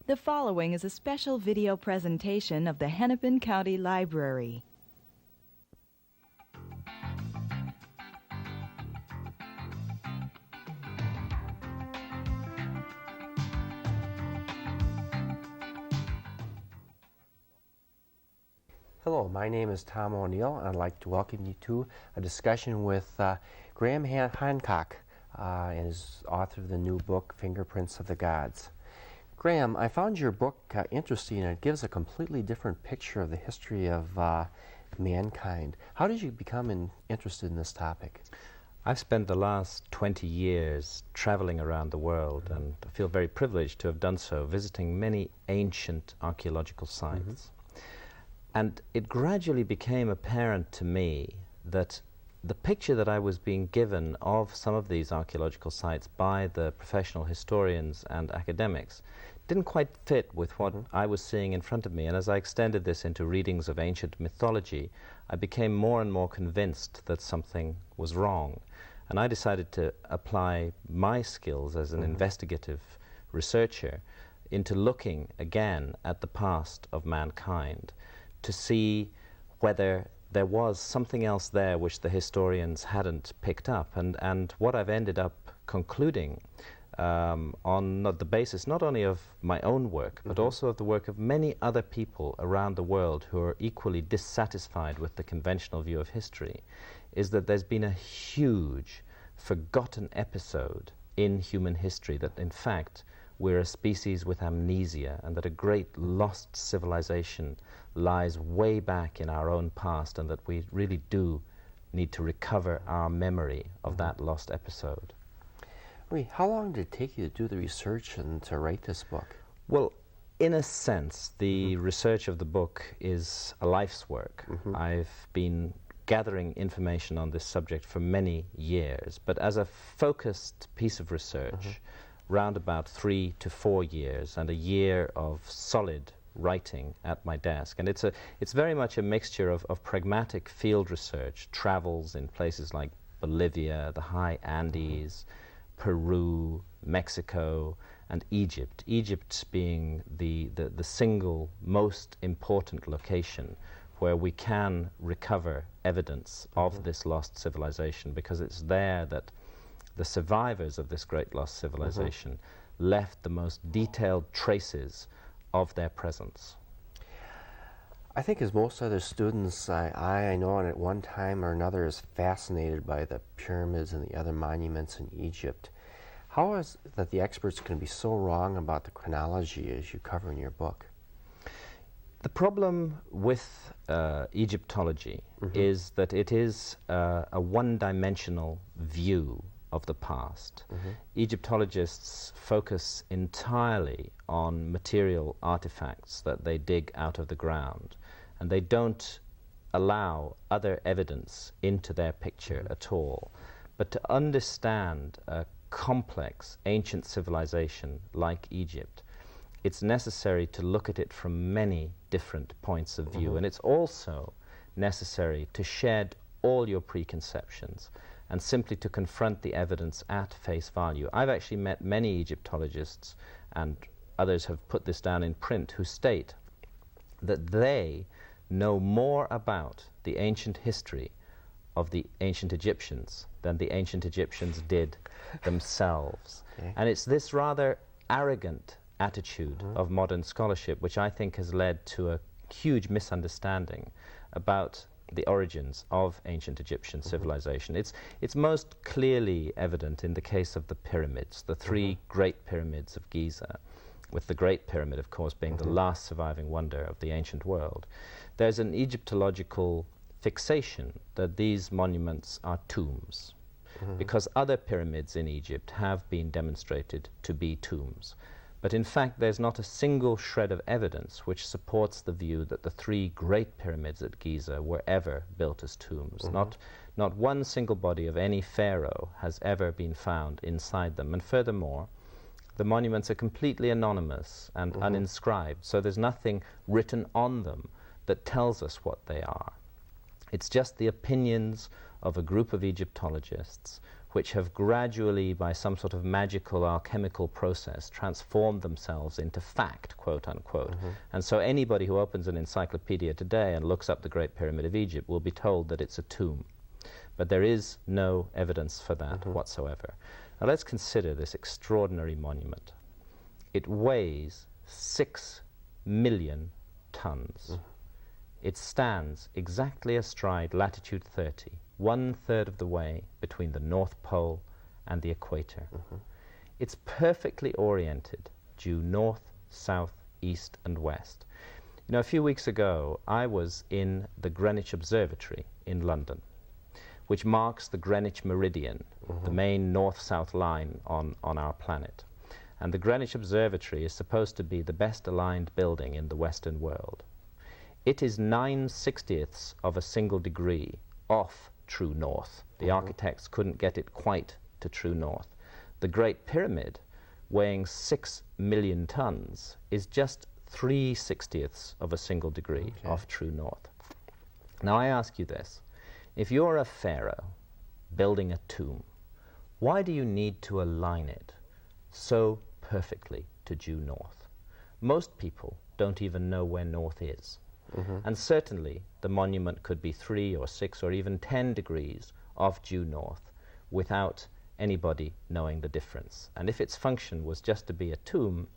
The following is a special video presentation of the Hennepin County Library. Hello, my name is Tom O'Neill, and I'd like to welcome you to a discussion with Graham Hancock, and is author of the new book, Fingerprints of the Gods. Graham, I found your book interesting, and it gives a completely different picture of the history of mankind. How did you become interested in this topic? I've spent the last 20 years traveling around the world, and I feel very privileged to have done so, visiting many ancient archaeological sites. And it gradually became apparent to me that the picture that I was being given of some of these archaeological sites by the professional historians and academics didn't quite fit with what I was seeing in front of me. And as I extended this into readings of ancient mythology, I became more and more convinced that something was wrong. And I decided to apply my skills as an investigative researcher into looking again at the past of mankind, to see whether there was something else there which the historians hadn't picked up. And what I've ended up concluding on the basis not only of my own work, but also of the work of many other people around the world who are equally dissatisfied with the conventional view of history, is that there's been a huge forgotten episode in human history, that in fact we're a species with amnesia, and that a great lost civilization lies way back in our own past, and that we really do need to recover our memory of that lost episode. How long did it take you to do the research and to write this book? Well, in a sense, the research of the book is a life's work. I've been gathering information on this subject for many years, but as a focused piece of research, round about 3 to 4 years, and a year of solid writing at my desk. And it's very much a mixture of pragmatic field research, travels in places like Bolivia, the high Andes, Peru, Mexico, and Egypt. Egypt being the single most important location where we can recover evidence of this lost civilization, because it's there that the survivors of this great lost civilization left the most detailed traces of their presence. I think as most other students, I know at one time or another is fascinated by the pyramids and the other monuments in Egypt. How is it that the experts can be so wrong about the chronology as you cover in your book? The problem with Egyptology is that it is a one-dimensional view of the past. Egyptologists focus entirely on material artifacts that they dig out of the ground, and they don't allow other evidence into their picture at all. But to understand a complex ancient civilization like Egypt, it's necessary to look at it from many different points of view, and it's also necessary to shed all your preconceptions and simply to confront the evidence at face value. I've actually met many Egyptologists, and others have put this down in print, who state that they know more about the ancient history of the ancient Egyptians than the ancient Egyptians did themselves. And it's this rather arrogant attitude of modern scholarship which I think has led to a huge misunderstanding about the origins of ancient Egyptian civilization. It's most clearly evident in the case of the pyramids, the 3 great pyramids of Giza, with the Great Pyramid, of course, being the last surviving wonder of the ancient world. There's an Egyptological fixation that these monuments are tombs, because other pyramids in Egypt have been demonstrated to be tombs. But in fact, there's not a single shred of evidence which supports the view that the 3 great pyramids at Giza were ever built as tombs. Not one single body of any pharaoh has ever been found inside them. And furthermore, the monuments are completely anonymous and uninscribed, so there's nothing written on them that tells us what they are. It's just the opinions of a group of Egyptologists which have gradually, by some sort of magical alchemical process, transformed themselves into fact, quote unquote. And so anybody who opens an encyclopedia today and looks up the Great Pyramid of Egypt will be told that it's a tomb. But there is no evidence for that whatsoever. Now let's consider this extraordinary monument. It weighs 6 million tons. It stands exactly astride latitude 30, 1/3 of the way between the North Pole and the equator. It's perfectly oriented due north, south, east, and west. You know, a few weeks ago, I was in the Greenwich Observatory in London, which marks the Greenwich Meridian, the main north-south line on our planet. And the Greenwich Observatory is supposed to be the best aligned building in the Western world. It is 9/60ths of a single degree off true north. The architects couldn't get it quite to true north. The Great Pyramid, weighing 6 million tons, is just 3/60ths of a single degree off true north. Now I ask you this. If you're a pharaoh building a tomb, why do you need to align it so perfectly to due north? Most people don't even know where north is. And certainly the monument could be 3 or 6 or even 10 degrees off due north without anybody knowing the difference. And if its function was just to be a tomb,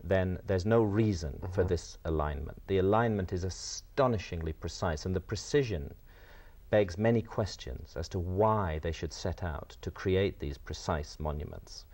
then there's no reason for this alignment. The alignment is astonishingly precise, and the precision begs many questions as to why they should set out to create these precise monuments.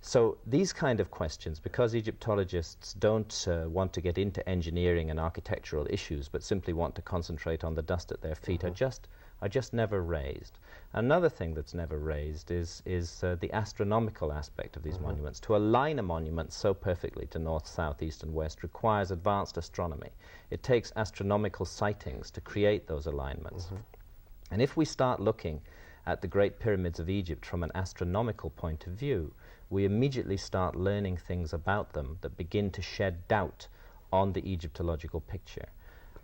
So these kind of questions, because Egyptologists don't want to get into engineering and architectural issues, but simply want to concentrate on the dust at their feet, are just never raised. Another thing that's never raised is the astronomical aspect of these monuments. To align a monument so perfectly to north, south, east, and west requires advanced astronomy. It takes astronomical sightings to create those alignments. And if we start looking at the Great Pyramids of Egypt from an astronomical point of view, we immediately start learning things about them that begin to shed doubt on the Egyptological picture.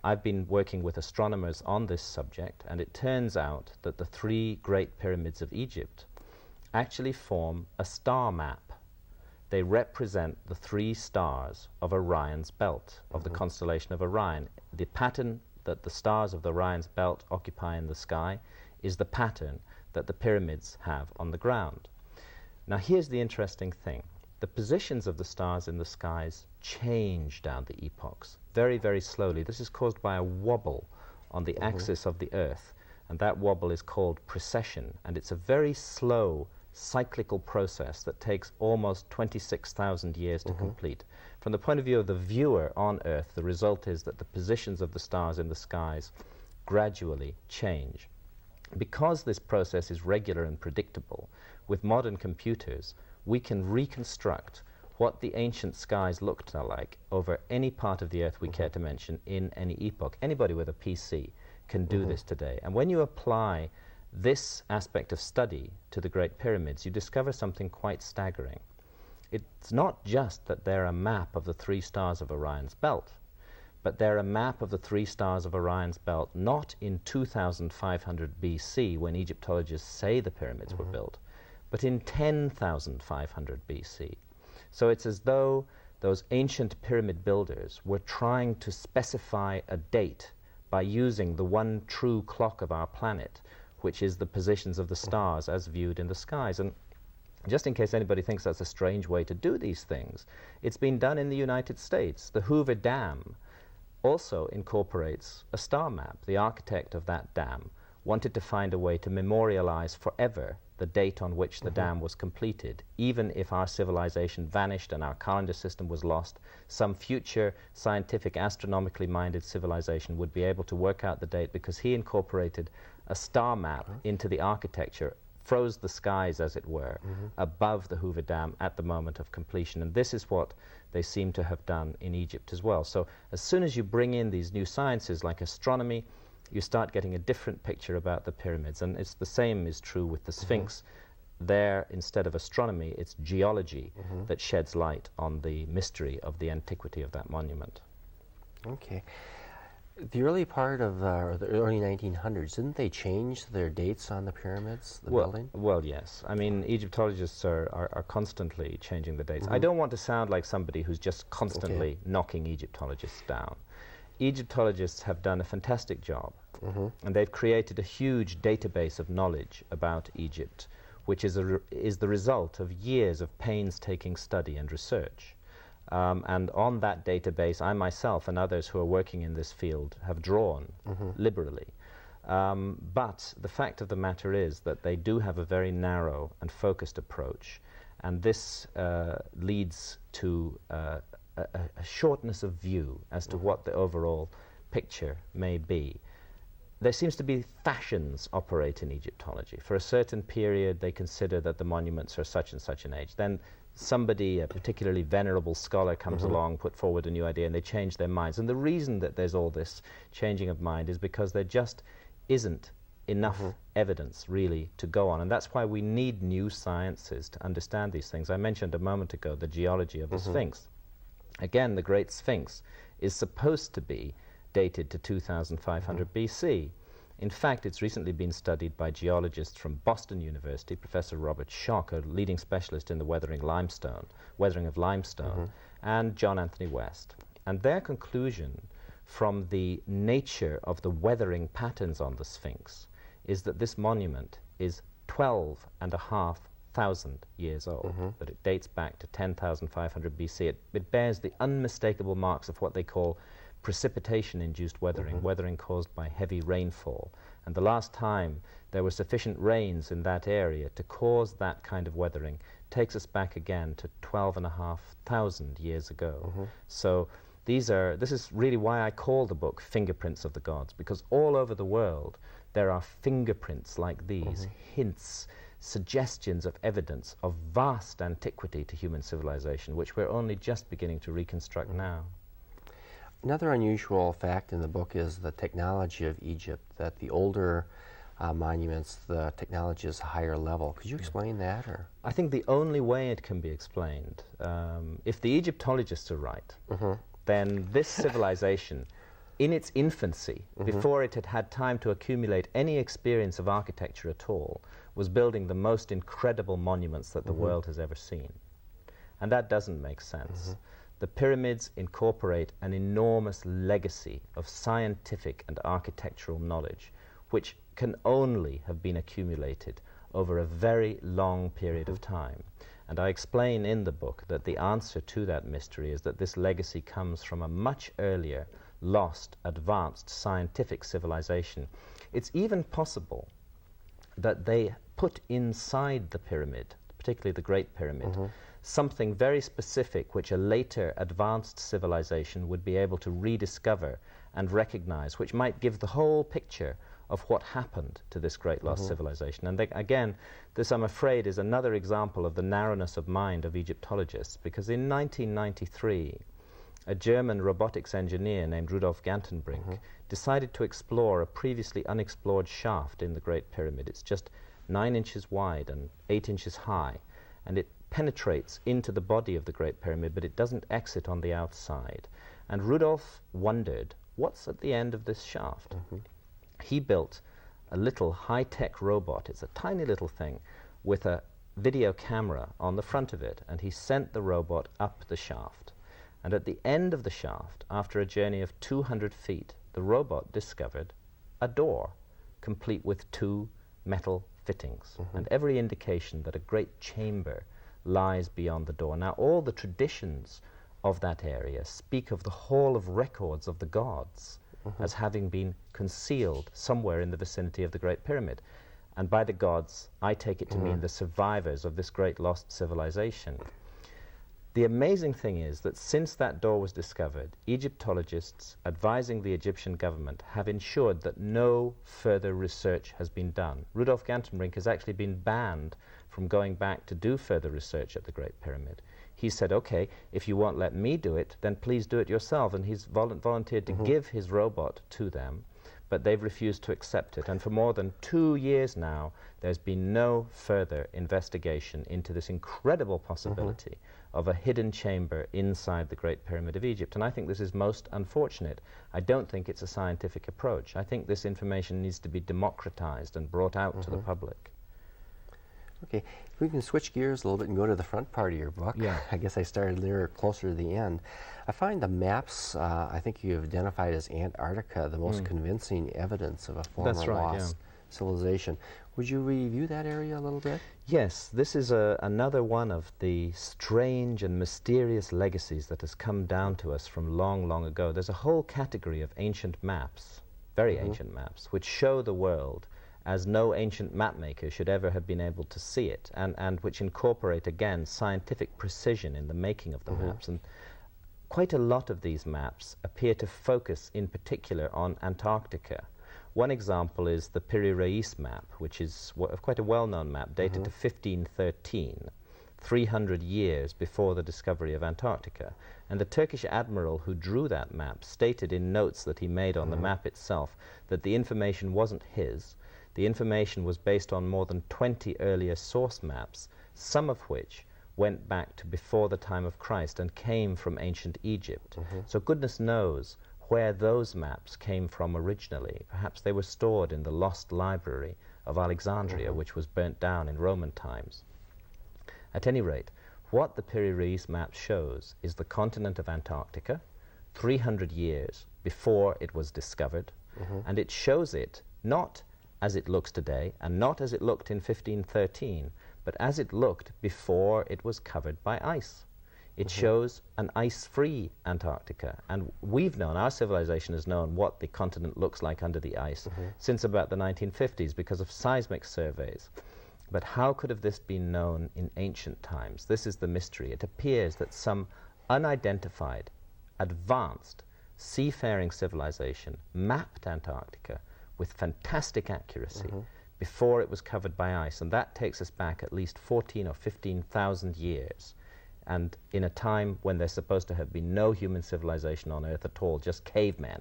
I've been working with astronomers on this subject, and it turns out that the 3 Great Pyramids of Egypt actually form a star map. They represent the 3 stars of Orion's belt, of the constellation of Orion. The pattern that the stars of the Orion's belt occupy in the sky is the pattern that the pyramids have on the ground. Now here's the interesting thing. The positions of the stars in the skies change down the epochs very, very slowly. This is caused by a wobble on the axis of the Earth, and that wobble is called precession, and it's a very slow cyclical process that takes almost 26,000 years to complete. From the point of view of the viewer on Earth, the result is that the positions of the stars in the skies gradually change. Because this process is regular and predictable, with modern computers, we can reconstruct what the ancient skies looked like over any part of the Earth we care to mention in any epoch. Anybody with a PC can do this today. And when you apply this aspect of study to the Great Pyramids, you discover something quite staggering. It's not just that they're a map of the 3 stars of Orion's belt, but they're a map of the 3 stars of Orion's belt not in 2500 BC, when Egyptologists say the pyramids were built, but in 10,500 BC. So it's as though those ancient pyramid builders were trying to specify a date by using the one true clock of our planet, which is the positions of the stars as viewed in the skies. And just in case anybody thinks that's a strange way to do these things, it's been done in the United States. The Hoover Dam also incorporates a star map. The architect of that dam wanted to find a way to memorialize forever the date on which the dam was completed. Even if our civilization vanished and our calendar system was lost, some future scientific, astronomically minded civilization would be able to work out the date, because he incorporated a star map into the architecture, froze the skies, as it were, above the Hoover Dam at the moment of completion. And this is what they seem to have done in Egypt as well. So as soon as you bring in these new sciences like astronomy, you start getting a different picture about the pyramids. And it's the same is true with the Sphinx. There, instead of astronomy, it's geology that sheds light on the mystery of the antiquity of that monument. Okay. The early part of the early 1900s, didn't they change their dates on the pyramids, the building? Well, yes. I mean, Egyptologists are constantly changing the dates. I don't want to sound like somebody who's just constantly knocking Egyptologists down. Egyptologists have done a fantastic job, and they've created a huge database of knowledge about Egypt, which is the result of years of painstaking study and research. And on that database, I myself and others who are working in this field have drawn liberally. But the fact of the matter is that they do have a very narrow and focused approach, and this leads to a shortness of view as to what the overall picture may be. There seems to be fashions operate in Egyptology. For a certain period, they consider that the monuments are such and such an age. Then somebody, a particularly venerable scholar, comes along, put forward a new idea, and they change their minds. And the reason that there's all this changing of mind is because there just isn't enough evidence, really, to go on. And that's why we need new sciences to understand these things. I mentioned a moment ago the geology of the Sphinx. Again, the Great Sphinx is supposed to be dated to 2500 BC. In fact, it's recently been studied by geologists from Boston University, Professor Robert Schoch, a leading specialist in the weathering of limestone, and John Anthony West. And their conclusion from the nature of the weathering patterns on the Sphinx is that this monument is 12,500 years old, that it dates back to 10,500 BC. It bears the unmistakable marks of what they call precipitation-induced weathering, weathering caused by heavy rainfall. And the last time there were sufficient rains in that area to cause that kind of weathering takes us back again to 12,500 years ago. So this is really why I call the book Fingerprints of the Gods, because all over the world there are fingerprints like these, hints, suggestions of evidence of vast antiquity to human civilization, which we're only just beginning to reconstruct now. Another unusual fact in the book is the technology of Egypt, that the older monuments, the technology is a higher level. Could you explain that? Or? I think the only way it can be explained, if the Egyptologists are right, then this civilization, in its infancy, before it had had time to accumulate any experience of architecture at all, was building the most incredible monuments that the world has ever seen. And that doesn't make sense. The pyramids incorporate an enormous legacy of scientific and architectural knowledge, which can only have been accumulated over a very long period of time. And I explain in the book that the answer to that mystery is that this legacy comes from a much earlier, lost, advanced scientific civilization. It's even possible that they put inside the pyramid, particularly the Great Pyramid, something very specific which a later advanced civilization would be able to rediscover and recognize, which might give the whole picture of what happened to this great lost civilization. And again, this, I'm afraid, is another example of the narrowness of mind of Egyptologists, because in 1993, a German robotics engineer named Rudolf Gantenbrink decided to explore a previously unexplored shaft in the Great Pyramid. It's just 9 inches wide and 8 inches high, and it penetrates into the body of the Great Pyramid, but it doesn't exit on the outside. And Rudolf wondered, what's at the end of this shaft? He built a little high-tech robot. It's a tiny little thing with a video camera on the front of it, and he sent the robot up the shaft. And at the end of the shaft, after a journey of 200 feet, the robot discovered a door, complete with 2 metal fittings, and every indication that a great chamber lies beyond the door. Now, all the traditions of that area speak of the Hall of Records of the Gods as having been concealed somewhere in the vicinity of the Great Pyramid. And by the gods, I take it to mean the survivors of this great lost civilization. The amazing thing is that since that door was discovered, Egyptologists advising the Egyptian government have ensured that no further research has been done. Rudolf Gantenbrink has actually been banned from going back to do further research at the Great Pyramid. He said, okay, if you won't let me do it, then please do it yourself. And he's volunteered to give his robot to them. but they've refused to accept it. And for more than 2 years now, there's been no further investigation into this incredible possibility of a hidden chamber inside the Great Pyramid of Egypt. And I think this is most unfortunate. I don't think it's a scientific approach. I think this information needs to be democratized and brought out to the public. Okay, if we can switch gears a little bit and go to the front part of your book. Yeah. I guess I started there closer to the end. I find the maps, I think you have identified as Antarctica, the most convincing evidence of a former lost civilization. Would you review that area a little bit? Yes, this is another one of the strange and mysterious legacies that has come down to us from long, long ago. There's a whole category of ancient maps, very ancient maps, which show the world as no ancient mapmaker should ever have been able to see it, and which incorporate, again, scientific precision in the making of the maps. And quite a lot of these maps appear to focus in particular on Antarctica. One example is the Piri Reis map, which is quite a well-known map, dated to 1513, 300 years before the discovery of Antarctica. And the Turkish admiral who drew that map stated in notes that he made on the map itself that the information wasn't his. The information was based on more than 20 earlier source maps, some of which went back to before the time of Christ and came from ancient Egypt. So goodness knows where those maps came from originally. Perhaps they were stored in the lost library of Alexandria, which was burnt down in Roman times. At any rate, what the Piri Reis map shows is the continent of Antarctica, 300 years before it was discovered, and it shows it not as it looks today, and not as it looked in 1513, but as it looked before it was covered by ice. It shows an ice-free Antarctica, and we've known, our civilization has known what the continent looks like under the ice since about the 1950s because of seismic surveys. But how could have this been known in ancient times? This is the mystery. It appears that some unidentified, advanced, seafaring civilization mapped Antarctica with fantastic accuracy before it was covered by ice, and that takes us back at least 14 or 15,000 years, and in a time when there's supposed to have been no human civilization on Earth at all, just cavemen.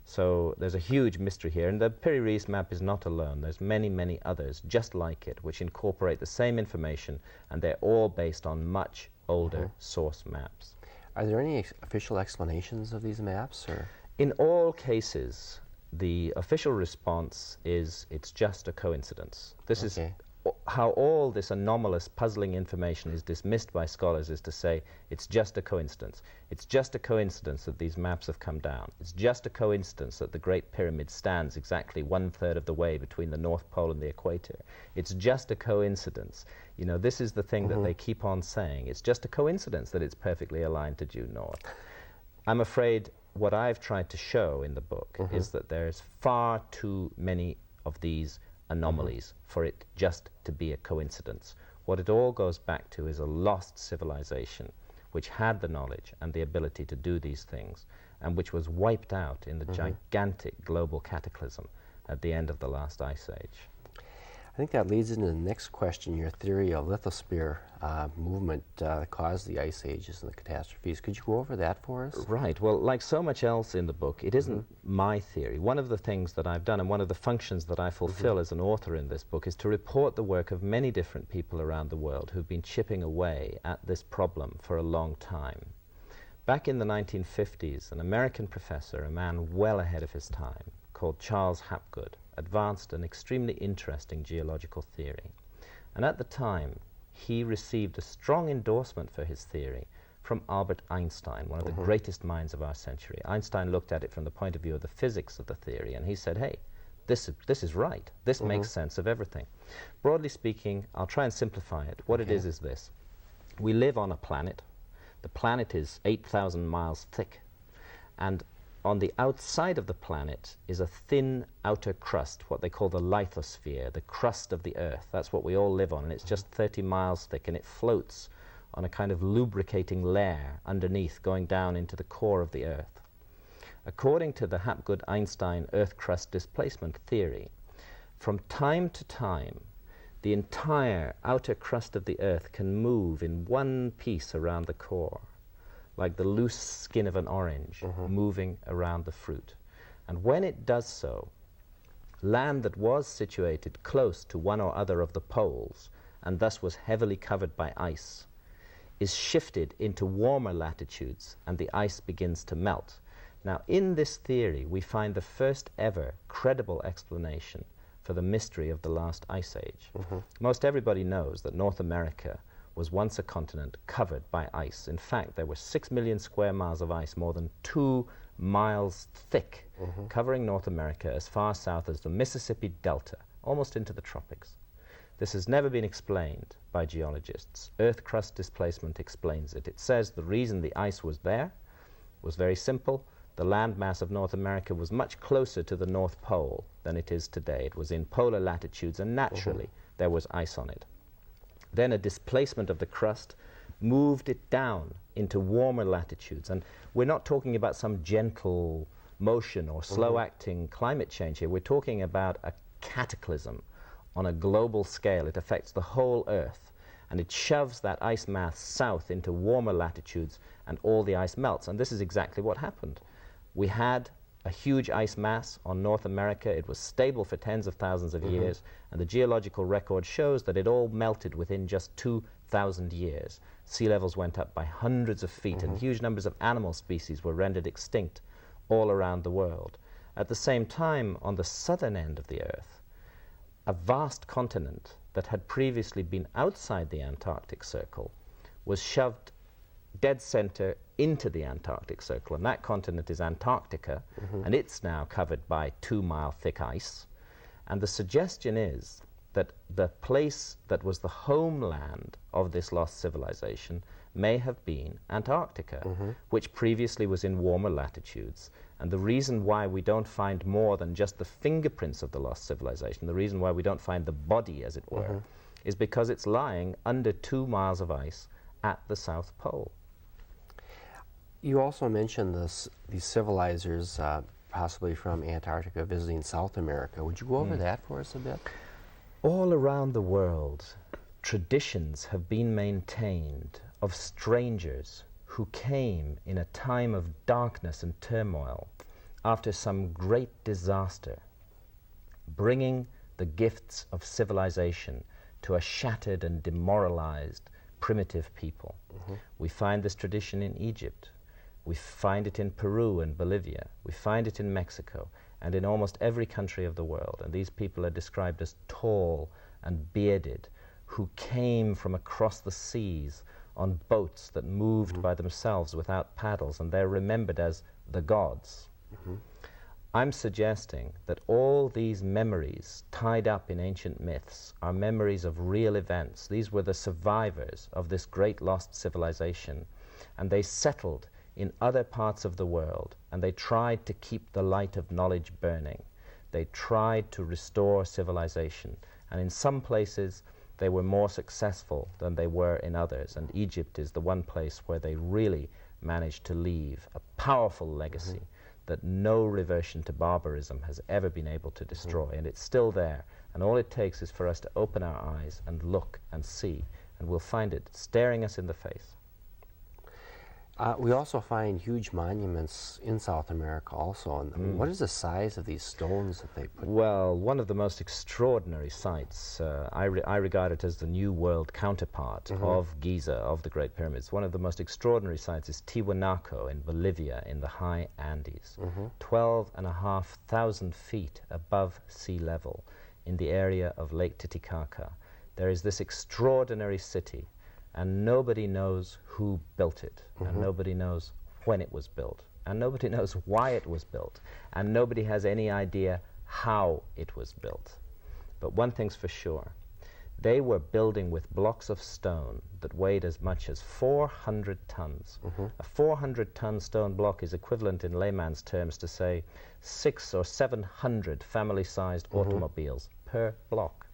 So there's a huge mystery here, and the Piri Reis map is not alone. There's many, many others just like it, which incorporate the same information, and they're all based on much older source maps. Are there any official explanations of these maps? Or? In all cases, the official response is it's just a coincidence. This is how all this anomalous, puzzling information is dismissed by scholars, is to say it's just a coincidence. It's just a coincidence that these maps have come down. It's just a coincidence that the Great Pyramid stands exactly 1/3 of the way between the North Pole and the equator. It's just a coincidence. You know, this is the thing that they keep on saying. It's just a coincidence that it's perfectly aligned to due north. I'm afraid what I've tried to show in the book is that there's far too many of these anomalies for it just to be a coincidence. What it all goes back to is a lost civilization which had the knowledge and the ability to do these things, and which was wiped out in the gigantic global cataclysm at the end of the last ice age. I think that leads into the next question, your theory of lithosphere movement that caused the ice ages and the catastrophes. Could you go over that for us? Right. Well, like so much else in the book, it isn't my theory. One of the things that I've done, and one of the functions that I fulfill as an author in this book, is to report the work of many different people around the world who've been chipping away at this problem for a long time. Back in the 1950s, an American professor, a man well ahead of his time, called Charles Hapgood, advanced an extremely interesting geological theory. And at the time, he received a strong endorsement for his theory from Albert Einstein, one of the greatest minds of our century. Einstein looked at it from the point of view of the physics of the theory, and he said, hey, this is right. This makes sense of everything. Broadly speaking, I'll try and simplify it. What it is this. We live on a planet. The planet is 8,000 miles thick, and on the outside of the planet is a thin outer crust, what they call the lithosphere, the crust of the Earth. That's what we all live on, and it's just 30 miles thick, and it floats on a kind of lubricating layer underneath, going down into the core of the Earth. According to the Hapgood-Einstein Earth crust displacement theory, from time to time, the entire outer crust of the Earth can move in one piece around the core, like the loose skin of an orange moving around the fruit. And when it does so, land that was situated close to one or other of the poles, and thus was heavily covered by ice, is shifted into warmer latitudes, and the ice begins to melt. Now, in this theory, we find the first ever credible explanation for the mystery of the last ice age. Most everybody knows that North America was once a continent covered by ice. In fact, there were 6 million square miles of ice, more than 2 miles thick, covering North America as far south as the Mississippi Delta, almost into the tropics. This has never been explained by geologists. Earth crust displacement explains it. It says the reason the ice was there was very simple. The landmass of North America was much closer to the North Pole than it is today. It was in polar latitudes, and naturally there was ice on it. Then a displacement of the crust moved it down into warmer latitudes. And we're not talking about some gentle motion or slow-acting climate change here. We're talking about a cataclysm on a global scale. It affects the whole Earth, and it shoves that ice mass south into warmer latitudes, and all the ice melts. And this is exactly what happened. We had a huge ice mass on North America. It was stable for tens of thousands of years, and the geological record shows that it all melted within just 2,000 years. Sea levels went up by hundreds of feet, and huge numbers of animal species were rendered extinct all around the world. At the same time, on the southern end of the Earth, a vast continent that had previously been outside the Antarctic Circle was shoved dead center into the Antarctic Circle, and that continent is Antarctica, and it's now covered by 2-mile thick ice. And the suggestion is that the place that was the homeland of this lost civilization may have been Antarctica, which previously was in warmer latitudes. And the reason why we don't find more than just the fingerprints of the lost civilization, the reason why we don't find the body, as it were, is because it's lying under 2 miles of ice at the South Pole. You also mentioned these civilizers, possibly from Antarctica, visiting South America. Would you go over that for us a bit? All around the world, traditions have been maintained of strangers who came in a time of darkness and turmoil after some great disaster, bringing the gifts of civilization to a shattered and demoralized primitive people. We find this tradition in Egypt. We find it in Peru and Bolivia. We find it in Mexico and in almost every country of the world. And these people are described as tall and bearded, who came from across the seas on boats that moved by themselves without paddles, and they're remembered as the gods. I'm suggesting that all these memories tied up in ancient myths are memories of real events. These were the survivors of this great lost civilization, and they settled in other parts of the world, and they tried to keep the light of knowledge burning. They tried to restore civilization, and in some places they were more successful than they were in others, and Egypt is the one place where they really managed to leave a powerful legacy that no reversion to barbarism has ever been able to destroy, and it's still there, and all it takes is for us to open our eyes and look and see, and we'll find it staring us in the face. We also find huge monuments in South America also. And what is the size of these stones that they put? Well, one of the most extraordinary sites, I regard it as the New World counterpart of Giza, of the Great Pyramids. One of the most extraordinary sites is Tiwanaku in Bolivia in the high Andes, 12,500 feet above sea level in the area of Lake Titicaca. There is this extraordinary city, and nobody knows who built it, and nobody knows when it was built, and nobody knows why it was built, and nobody has any idea how it was built. But one thing's for sure, they were building with blocks of stone that weighed as much as 400 tons. A 400-ton stone block is equivalent in layman's terms to, say, 600 or 700 family-sized automobiles per block.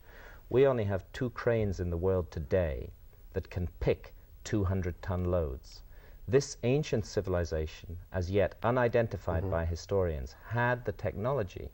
We only have 2 cranes in the world today that can pick 200-ton loads. This ancient civilization, as yet unidentified by historians, had the technology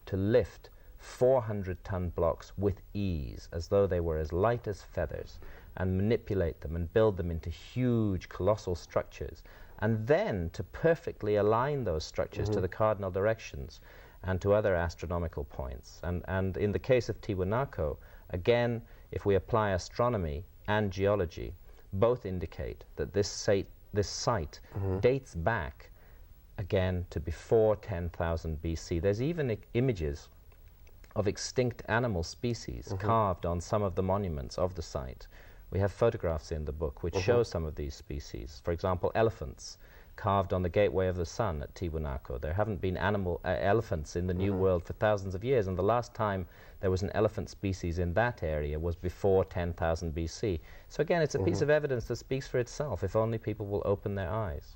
to lift 400-ton blocks with ease, as though they were as light as feathers, and manipulate them and build them into huge, colossal structures. and then to perfectly align those structures to the cardinal directions and to other astronomical points. And in the case of Tiwanaku, again, if we apply astronomy and geology, both indicate that this site dates back again to before 10,000 BC. There's even images of extinct animal species carved on some of the monuments of the site. We have photographs in the book which show some of these species. For example, elephants carved on the Gateway of the Sun at Tiwanaku. There haven't been elephants in the New World for thousands of years, and the last time there was an elephant species in that area was before 10,000 BC. So again, it's a piece of evidence that speaks for itself, if only people will open their eyes.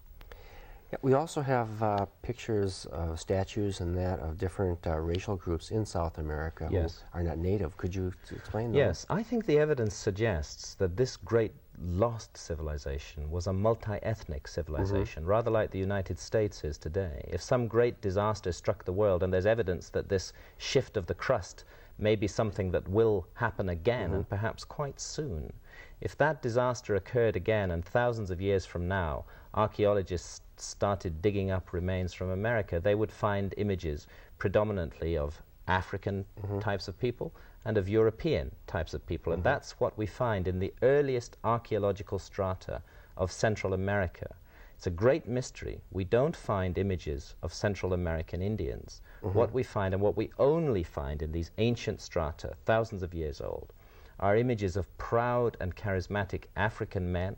Yeah, we also have pictures of statues and that of different racial groups in South America who are not native. Could you explain those? Yes, I think the evidence suggests that this great lost civilization was a multi-ethnic civilization, rather like the United States is today. If some great disaster struck the world, and there's evidence that this shift of the crust may be something that will happen again, and perhaps quite soon, if that disaster occurred again and thousands of years from now, archaeologists started digging up remains from America, they would find images predominantly of African types of people and of European types of people. And that's what we find in the earliest archaeological strata of Central America. It's a great mystery. We don't find images of Central American Indians. What we find, and what we only find in these ancient strata, thousands of years old, are images of proud and charismatic African men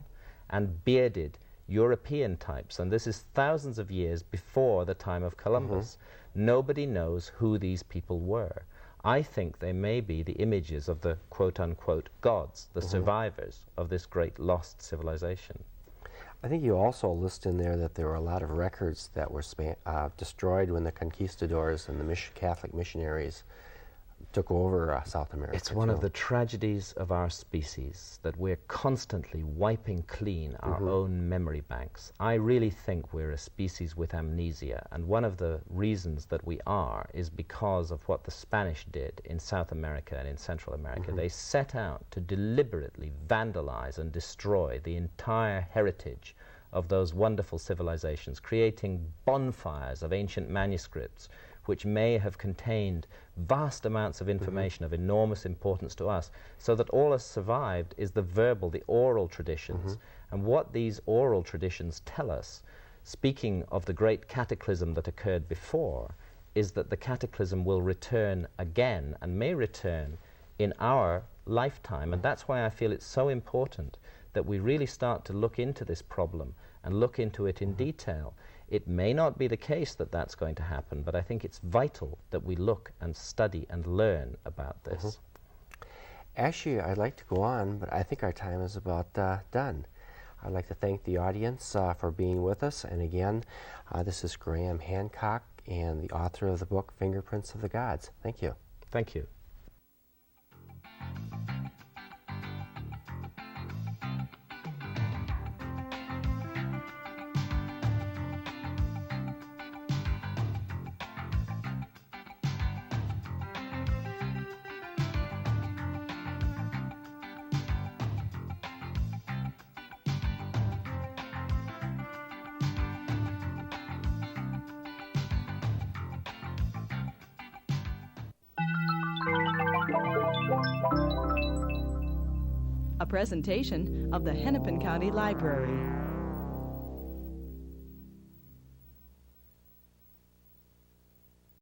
and bearded European types, and this is thousands of years before the time of Columbus. Nobody knows who these people were. I think they may be the images of the quote-unquote gods, the survivors of this great lost civilization. I think you also list in there that there were a lot of records that were destroyed when the conquistadors and the Catholic missionaries took over South America. It's one of the tragedies of our species that we're constantly wiping clean our own memory banks. I really think we're a species with amnesia, and one of the reasons that we are is because of what the Spanish did in South America and in Central America. They set out to deliberately vandalize and destroy the entire heritage of those wonderful civilizations, creating bonfires of ancient manuscripts which may have contained vast amounts of information of enormous importance to us, so that all that's survived is the verbal, the oral traditions. And what these oral traditions tell us, speaking of the great cataclysm that occurred before, is that the cataclysm will return again, and may return in our lifetime. And that's why I feel it's so important that we really start to look into this problem and look into it in detail. It may not be the case that that's going to happen, but I think it's vital that we look and study and learn about this. Actually, I'd like to go on, but I think our time is about done. I'd like to thank the audience for being with us. And again, this is Graham Hancock and the author of the book, Fingerprints of the Gods. Thank you. Thank you. A presentation of the Hennepin County Library.